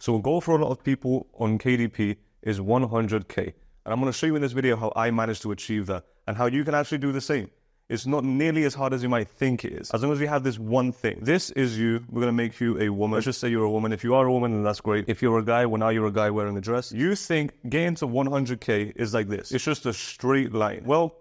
So a goal for a lot of people on KDP is 100K. And I'm going to show you in this video how I managed to achieve that and how you can actually do the same. It's not nearly as hard as you might think it is. As long as you have this one thing. This is you. We're going to make you a woman. Let's just say you're a woman. If you are a woman, then that's great. If you're a guy, well, now you're a guy wearing a dress. You think getting to 100K is like this. It's just a straight line. Well,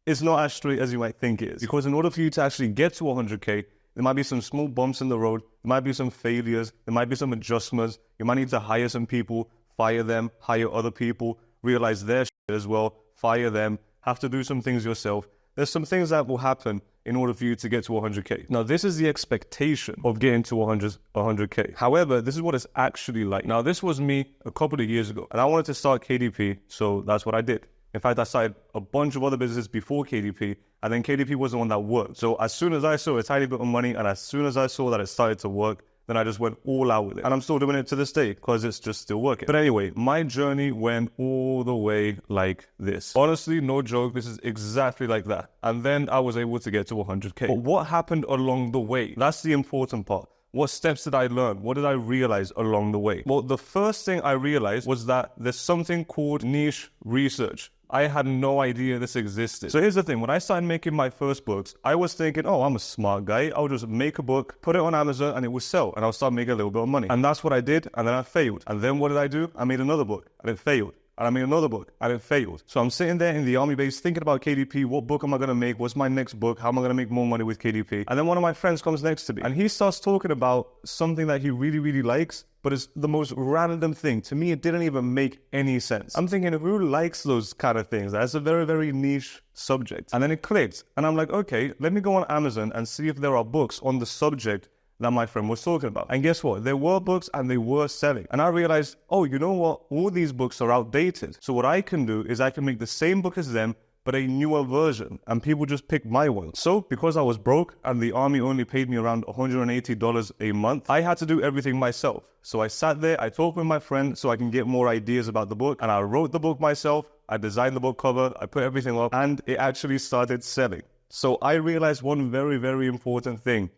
it's not as straight as you might think it is. Because in order for you to actually get to 100K, there might be some small bumps in the road. There might be some failures. There might be some adjustments. You might need to hire some people, fire them, hire other people, realize their shit as well, fire them, have to do some things yourself. There's some things that will happen in order for you to get to 100K. Now, this is the expectation of getting to 100K. However, this is what it's actually like. Now, this was me a couple of years ago, and I wanted to start KDP, so that's what I did. In fact, I started a bunch of other businesses before KDP, and then KDP was the one that worked. So as soon as I saw a tiny bit of money, and as soon as I saw that it started to work, then I just went all out with it. And I'm still doing it to this day because it's just still working. But anyway, my journey went all the way like this. Honestly, no joke, this is exactly like that. And then I was able to get to 100K. But what happened along the way? That's the important part. What steps did I learn? What did I realize along the way? Well, the first thing I realized was that there's something called niche research. I had no idea this existed. So here's the thing. When I started making my first books, I was thinking, oh, I'm a smart guy. I'll just make a book, put it on Amazon, and it will sell. And I'll start making a little bit of money. And that's what I did. And then I failed. And then what did I do? I made another book, and it failed. And I made another book, and it failed. So I'm sitting there in the army base thinking about KDP. What book am I going to make? What's my next book? How am I going to make more money with KDP? And then one of my friends comes next to me, and he starts talking about something that he really, really likes, but it's the most random thing. To me, it didn't even make any sense. I'm thinking, who likes those kind of things? That's a very, very niche subject. And then it clicked. And I'm like, okay, let me go on Amazon and see if there are books on the subject that my friend was talking about. And guess what? There were books and they were selling. And I realized, oh, you know what? All these books are outdated. So what I can do is I can make the same book as them, but a newer version, and people just pick my one. So because I was broke and the army only paid me around $180 a month, I had to do everything myself. So I sat there, I talked with my friend so I can get more ideas about the book, and I wrote the book myself, I designed the book cover, I put everything up, and it actually started selling. So I realized one very, very important thing.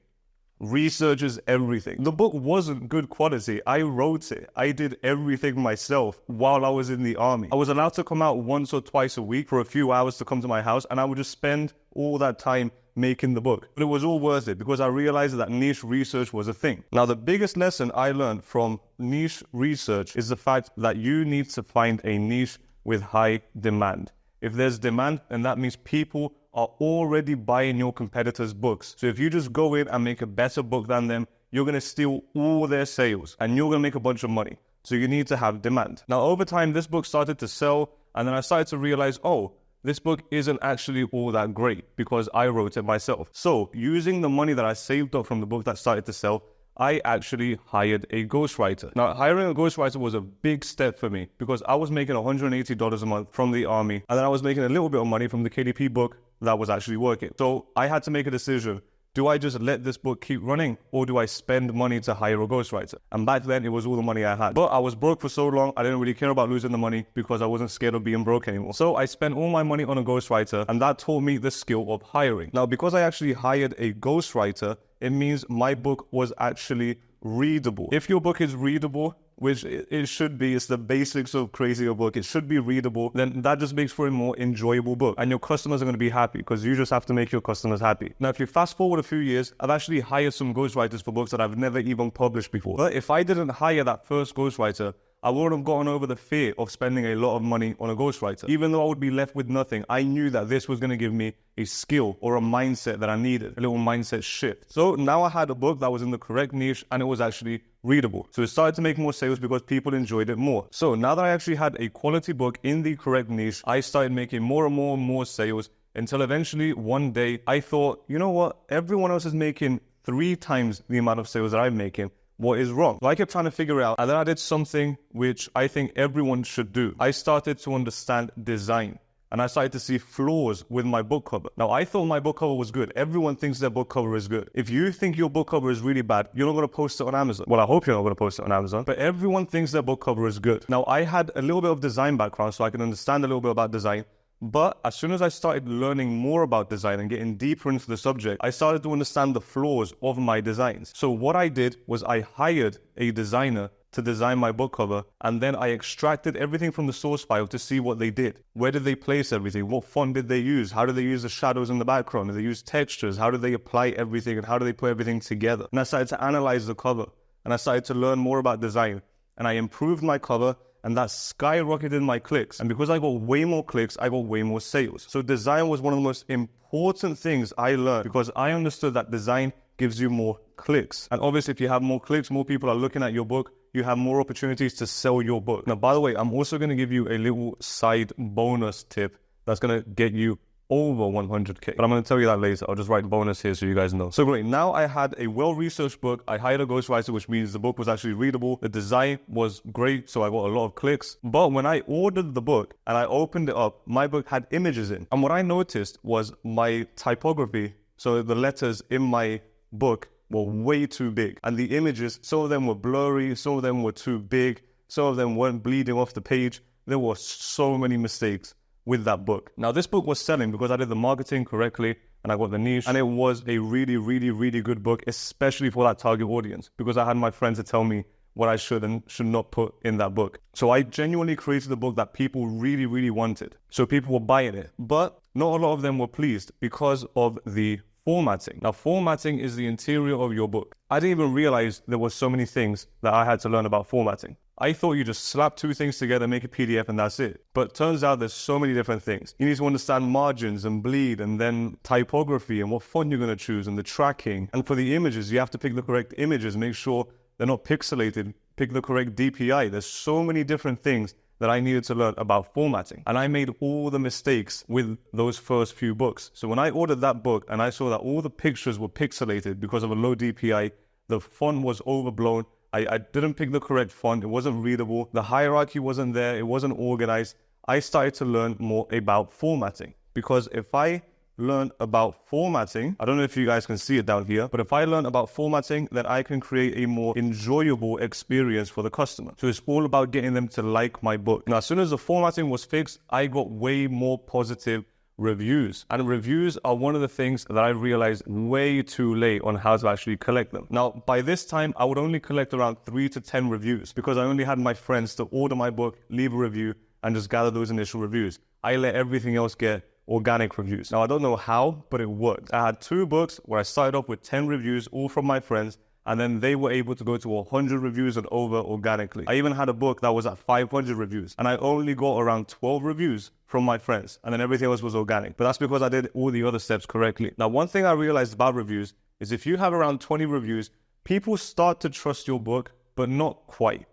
Research is everything. The book wasn't good quality. I wrote it. I did everything myself while I was in the army. I was allowed to come out once or twice a week for a few hours to come to my house, and I would just spend all that time making the book. But it was all worth it because I realized that niche research was a thing. Now, the biggest lesson I learned from niche research is the fact that you need to find a niche with high demand. If there's demand, then that means people are already buying your competitors' books. So if you just go in and make a better book than them, you're going to steal all their sales and you're going to make a bunch of money. So you need to have demand. Now, over time, this book started to sell, and then I started to realize, oh, this book isn't actually all that great because I wrote it myself. So using the money that I saved up from the book that started to sell, I actually hired a ghostwriter. Now, hiring a ghostwriter was a big step for me because I was making $180 a month from the army, and then I was making a little bit of money from the KDP book that was actually working. So I had to make a decision. Do I just let this book keep running, or do I spend money to hire a ghostwriter? And back then, it was all the money I had. But I was broke for so long, I didn't really care about losing the money because I wasn't scared of being broke anymore. So I spent all my money on a ghostwriter, and that taught me the skill of hiring. Now, because I actually hired a ghostwriter, it means my book was actually readable. If your book is readable, which it should be, it's the basics of creating a book, it should be readable, then that just makes for a more enjoyable book. And your customers are going to be happy because you just have to make your customers happy. Now, if you fast forward a few years, I've actually hired some ghostwriters for books that I've never even published before. But if I didn't hire that first ghostwriter, I wouldn't have gotten over the fear of spending a lot of money on a ghostwriter. Even though I would be left with nothing, I knew that this was going to give me a skill or a mindset that I needed, a little mindset shift. So now I had a book that was in the correct niche and it was actually readable. So it started to make more sales because people enjoyed it more. So now that I actually had a quality book in the correct niche, I started making more and more and more sales until eventually one day I thought, you know what? Everyone else is making 3 times the amount of sales that I'm making. What is wrong? So I kept trying to figure out, and then I did something which I think everyone should do. I started to understand design, and I started to see flaws with my book cover. Now, I thought my book cover was good. Everyone thinks their book cover is good. If you think your book cover is really bad, you're not going to post it on Amazon. Well, I hope you're not going to post it on Amazon, but everyone thinks their book cover is good. Now, I had a little bit of design background, so I can understand a little bit about design. But as soon as I started learning more about design and getting deeper into the subject, I started to understand the flaws of my designs. So what I did was I hired a designer to design my book cover, and then I extracted everything from the source file to see what they did. Where did they place everything? What font did they use? How did they use the shadows in the background? Did they use textures? How did they apply everything, and how do they put everything together? And I started to analyze the cover, and I started to learn more about design, and I improved my cover, and that skyrocketed my clicks. And because I got way more clicks, I got way more sales. So design was one of the most important things I learned, because I understood that design gives you more clicks. And obviously, if you have more clicks, more people are looking at your book, you have more opportunities to sell your book. Now, by the way, I'm also going to give you a little side bonus tip that's going to get you over 100K. But I'm going to tell you that later. I'll just write bonus here so you guys know. So great. Now I had a well-researched book. I hired a ghostwriter, which means the book was actually readable. The design was great, so I got a lot of clicks. But when I ordered the book and I opened it up, my book had images in. And what I noticed was my typography, so the letters in my book, were way too big. And the images, some of them were blurry, some of them were too big, some of them weren't bleeding off the page. There were so many mistakes with that book. Now, this book was selling because I did the marketing correctly and I got the niche, and it was a really, really, really good book, especially for that target audience, because I had my friends to tell me what I should and should not put in that book. So I genuinely created a book that people really, really wanted. So people were buying it, but not a lot of them were pleased because of the formatting. Now, formatting is the interior of your book. I didn't even realize there were so many things that I had to learn about formatting. I thought you just slap two things together, make a PDF, and that's it. But turns out there's so many different things. You need to understand margins and bleed, and then typography and what font you're going to choose, and the tracking. And for the images, you have to pick the correct images, make sure they're not pixelated, pick the correct DPI. There's so many different things that I needed to learn about formatting. And I made all the mistakes with those first few books. So when I ordered that book and I saw that all the pictures were pixelated because of a low DPI, the font was overblown, I didn't pick the correct font, it wasn't readable, the hierarchy wasn't there, it wasn't organized, I started to learn more about formatting. Because if I learn about formatting, I don't know if you guys can see it down here, but if I learn about formatting, then I can create a more enjoyable experience for the customer. So it's all about getting them to like my book. Now, as soon as the formatting was fixed, I got way more positive reviews. And reviews are one of the things that I realized way too late on how to actually collect them. Now, by this time, I would only collect around 3 to 10 reviews because I only had my friends to order my book, leave a review, and just gather those initial reviews. I let everything else get organic reviews. Now, I don't know how, but it worked. I had 2 books where I started off with 10 reviews, all from my friends, and then they were able to go to 100 reviews and over organically. I even had a book that was at 500 reviews, and I only got around 12 reviews from my friends, and then everything else was organic. But that's because I did all the other steps correctly. Now, one thing I realized about reviews is if you have around 20 reviews, people start to trust your book, but not quite.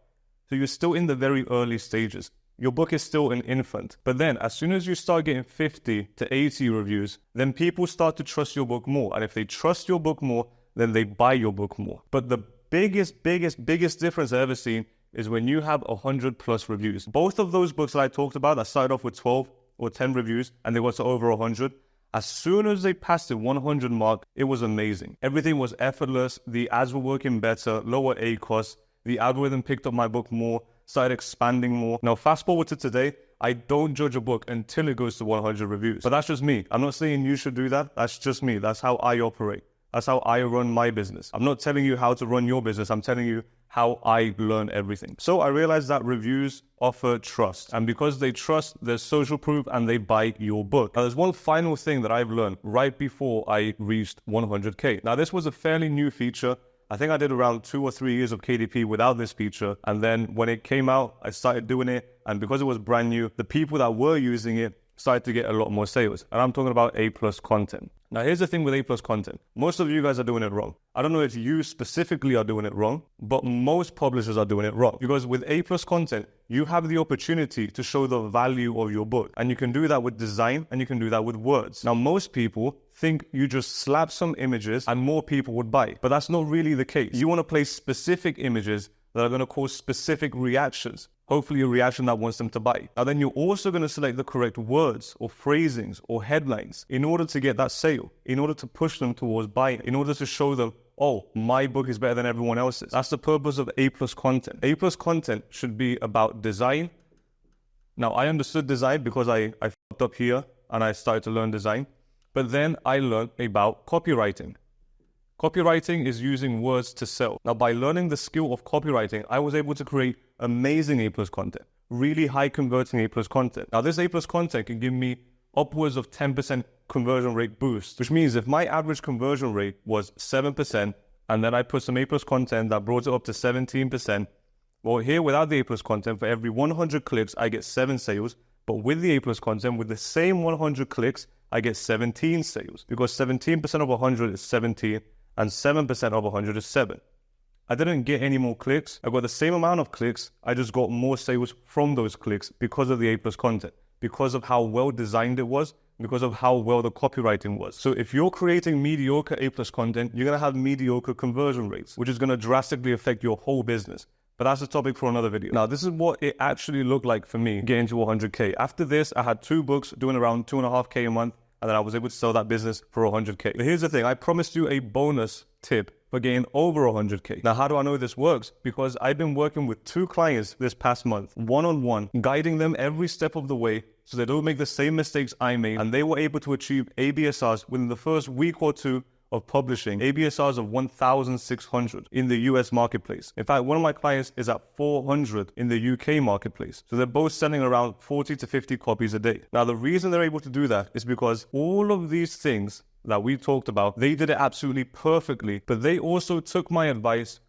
So you're still in the very early stages. Your book is still an infant. But then as soon as you start getting 50 to 80 reviews, then people start to trust your book more. And if they trust your book more, then they buy your book more. But the biggest difference I've ever seen is when you have 100+ reviews. Both of those books that I talked about that started off with 12 or 10 reviews and they got to over 100, as soon as they passed the 100 mark, it was amazing. Everything was effortless. The ads were working better, lower ACoS. The algorithm picked up my book more, started expanding more. Now, fast forward to today, I don't judge a book until it goes to 100 reviews. But that's just me. I'm not saying you should do that. That's just me. That's how I operate. That's how I run my business. I'm not telling you how to run your business. I'm telling you how I learn everything. So I realized that reviews offer trust. And because they trust, there's social proof and they buy your book. Now, there's one final thing that I've learned right before I reached 100K. Now, this was a fairly new feature. I think I did around 2 or 3 years of KDP without this feature. And then when it came out, I started doing it. And because it was brand new, the people that were using it started to get a lot more sales. And I'm talking about A+ content. Now, here's the thing with A+ content. Most of you guys are doing it wrong. I don't know if you specifically are doing it wrong, but most publishers are doing it wrong. Because with A+ content, you have the opportunity to show the value of your book. And you can do that with design and you can do that with words. Now, most people think you just slap some images and more people would buy. But that's not really the case. You want to place specific images that are going to cause specific reactions. Hopefully a reaction that wants them to buy. Now then you're also going to select the correct words or phrasings or headlines in order to get that sale, in order to push them towards buying, in order to show them, oh, my book is better than everyone else's. That's the purpose of A+ content. A+ content should be about design. Now I understood design because I fucked up here and I started to learn design. But then I learned about copywriting. Copywriting is using words to sell. Now, by learning the skill of copywriting, I was able to create amazing A+ content, really high converting A+ content. Now, this A+ content can give me upwards of 10% conversion rate boost, which means if my average conversion rate was 7%, and then I put some A+ content that brought it up to 17%, well, here without the A+ content, for every 100 clicks, I get 7 sales. But with the A+ content, with the same 100 clicks, I get 17 sales, because 17% of 100 is 17, and 7% of 100 is 7. I didn't get any more clicks. I got the same amount of clicks. I just got more sales from those clicks because of the A+ content, because of how well designed it was, because of how well the copywriting was. So if you're creating mediocre A+ content, you're going to have mediocre conversion rates, which is going to drastically affect your whole business. But that's a topic for another video. Now, this is what it actually looked like for me getting to 100K. After this, I had 2 books doing around 2.5K a month, and then I was able to sell that business for 100K. But here's the thing, I promised you a bonus tip for getting over 100K. Now, how do I know this works? Because I've been working with 2 clients this past month, one-on-one, guiding them every step of the way so they don't make the same mistakes I made, and they were able to achieve ABSRs within the first week or 2 of publishing, ABSRs of 1,600 in the US marketplace. In fact, one of my clients is at 400 in the UK marketplace. So they're both selling around 40 to 50 copies a day. Now, the reason they're able to do that is because all of these things that we talked about, they did it absolutely perfectly, but they also took my advice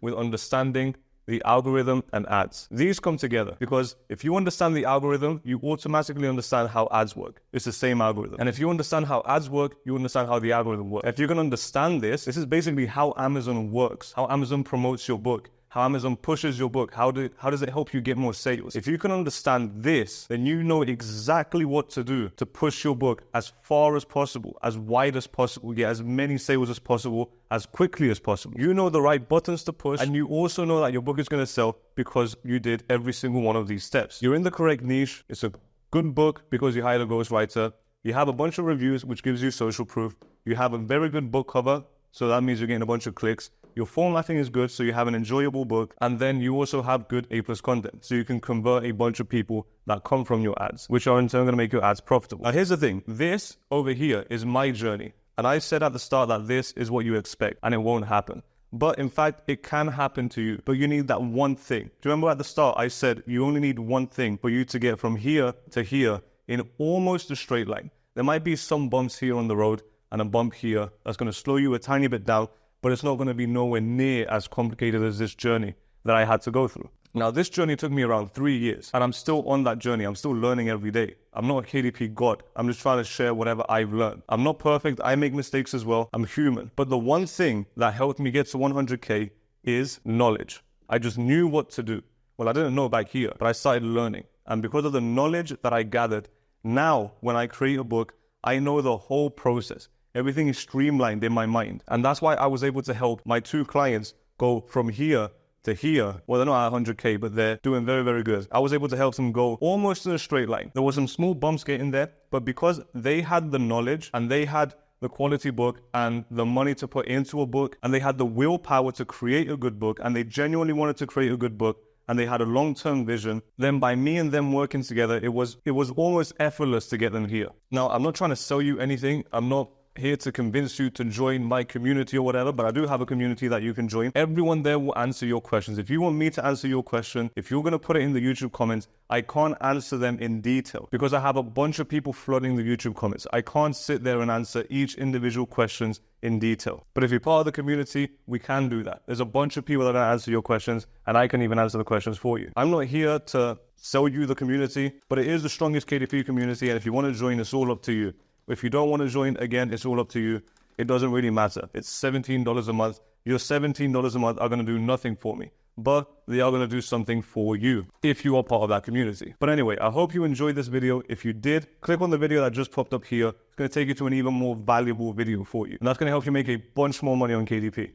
with understanding the algorithm and ads. These come together because if you understand the algorithm, you automatically understand how ads work. It's the same algorithm. And if you understand how ads work, you understand how the algorithm works. If you're gonna understand this is basically how Amazon works, how Amazon promotes your book, how Amazon pushes your book, how does it help you get more sales? If you can understand this, then you know exactly what to do to push your book as far as possible, as wide as possible, get as many sales as possible, as quickly as possible. You know the right buttons to push, and you also know that your book is going to sell because you did every single one of these steps. You're in the correct niche. It's a good book because you hired a ghostwriter. You have a bunch of reviews, which gives you social proof. You have a very good book cover, so that means you're getting a bunch of clicks. Your formatting is good, so you have an enjoyable book. And then you also have good A+ content, so you can convert a bunch of people that come from your ads, which are in turn going to make your ads profitable. Now, here's the thing. This over here is my journey. And I said at the start that this is what you expect, and it won't happen. But in fact, it can happen to you, but you need that one thing. Do you remember at the start, I said you only need one thing for you to get from here to here in almost a straight line. There might be some bumps here on the road and a bump here that's going to slow you a tiny bit down, but it's not going to be nowhere near as complicated as this journey that I had to go through. Now, this journey took me around 3 years, and I'm still on that journey. I'm still learning every day. I'm not a KDP god. I'm just trying to share whatever I've learned. I'm not perfect. I make mistakes as well. I'm human. But the one thing that helped me get to 100K is knowledge. I just knew what to do. Well, I didn't know back here, but I started learning. And because of the knowledge that I gathered, now when I create a book, I know the whole process. Everything is streamlined in my mind. And that's why I was able to help my 2 clients go from here to here. Well, they're not at 100K, but they're doing very, very good. I was able to help them go almost in a straight line. There was some small bumps getting there, but because they had the knowledge and they had the quality book and the money to put into a book, and they had the willpower to create a good book, and they genuinely wanted to create a good book, and they had a long-term vision, then by me and them working together, it was almost effortless to get them here. Now, I'm not trying to sell you anything. I'm not here to convince you to join my community or whatever, but I do have a community that you can join. Everyone there will answer your questions. If you want me to answer your question, if you're going to put it in the YouTube comments, I can't answer them in detail because I have a bunch of people flooding the YouTube comments. I can't sit there and answer each individual questions in detail. But if you're part of the community, we can do that. There's a bunch of people that are going to answer your questions, and I can even answer the questions for you. I'm not here to sell you the community, but it is the strongest KDP community, and if you want to join, it's all up to you. If you don't want to join, again, it's all up to you. It doesn't really matter. It's $17 a month. Your $17 a month are going to do nothing for me, but they are going to do something for you if you are part of that community. But anyway, I hope you enjoyed this video. If you did, click on the video that just popped up here. It's going to take you to an even more valuable video for you. And that's going to help you make a bunch more money on KDP.